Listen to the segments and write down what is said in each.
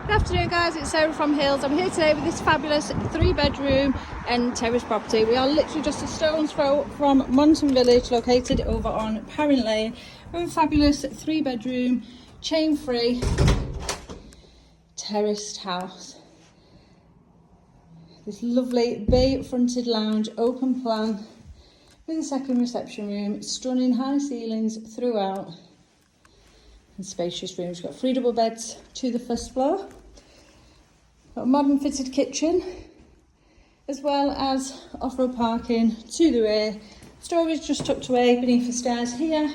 Good afternoon guys, it's Sarah from Hills. I'm here today with this fabulous 3-bedroom and terrace property. We are literally just a stone's throw from Monton Village, located over on Parrin Lane. We're a fabulous 3-bedroom, chain-free, terraced house. This lovely bay-fronted lounge, open plan, with a second reception room, stunning high ceilings throughout, and spacious rooms. We've got 3 double beds to the first floor. Got a modern fitted kitchen, as well as off-road parking to the rear. Storage just tucked away beneath the stairs here,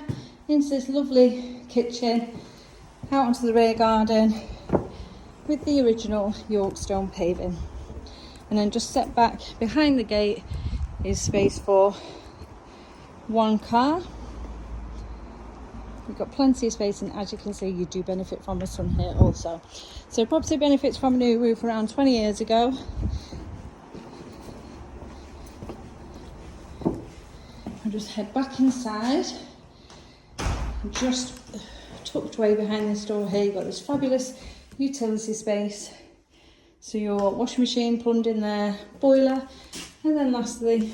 into this lovely kitchen, out onto the rear garden with the original York stone paving. And then just set back behind the gate is space for 1 car. We've got plenty of space, and as you can see, you do benefit from the sun here also. So property benefits from a new roof around 20 years ago. I'll just head back inside. Just tucked away behind this door here, you've got this fabulous utility space. So your washing machine plumbed in there, boiler, and then lastly,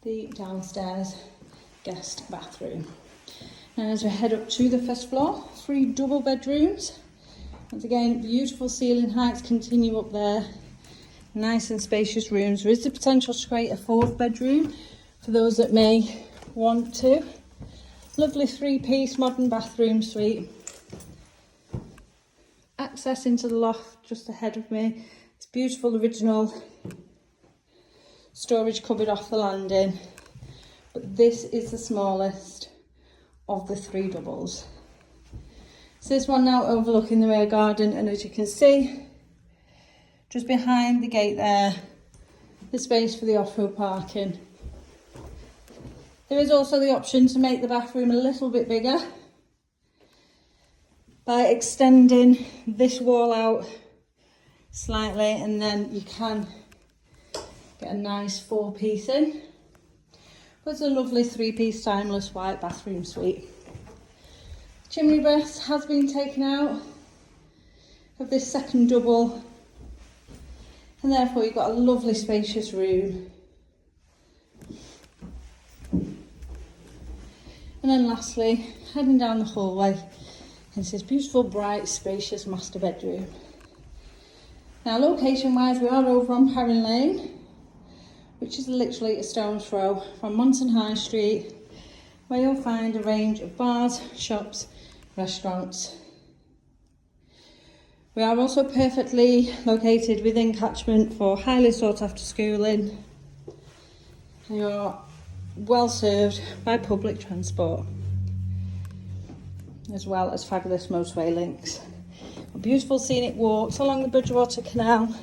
the downstairs guest bathroom. Now as we head up to the first floor, 3 double bedrooms. Once again, beautiful ceiling heights continue up there. Nice and spacious rooms. There is the potential to create a 4th bedroom for those that may want to. Lovely 3-piece modern bathroom suite. Access into the loft just ahead of me. It's beautiful original storage cupboard off the landing. But this is the smallest of the 3 doubles. So this one now overlooking the rear garden, and as you can see, just behind the gate there, the space for the off-road parking. There is also the option to make the bathroom a little bit bigger by extending this wall out slightly, and then you can get a nice 4-piece in. But it's a lovely 3-piece timeless white bathroom suite. Chimney breast has been taken out of this second double, and therefore you've got a lovely spacious room. And then lastly, heading down the hallway, it's this beautiful, bright, spacious master bedroom. Now location wise, we are over on Parrin Lane, which is literally a stone's throw from Monton High Street, where you'll find a range of bars, shops, restaurants. We are also perfectly located within catchment for highly sought after schooling, and you're well served by public transport, as well as fabulous motorway links. Beautiful scenic walks along the Bridgewater Canal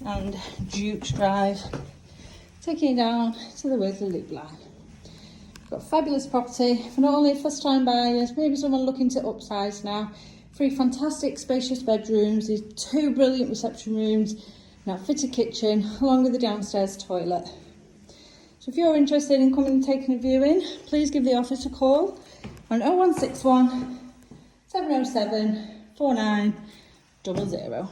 and Duke's Drive, taking you down to the Wesley Loop line. We've got fabulous property for not only first time buyers, maybe someone looking to upsize now. 3 fantastic spacious bedrooms, these 2 brilliant reception rooms, now fitted kitchen, along with the downstairs toilet. So if you're interested in coming and taking a viewing, please give the office a call on 0161 707 4900.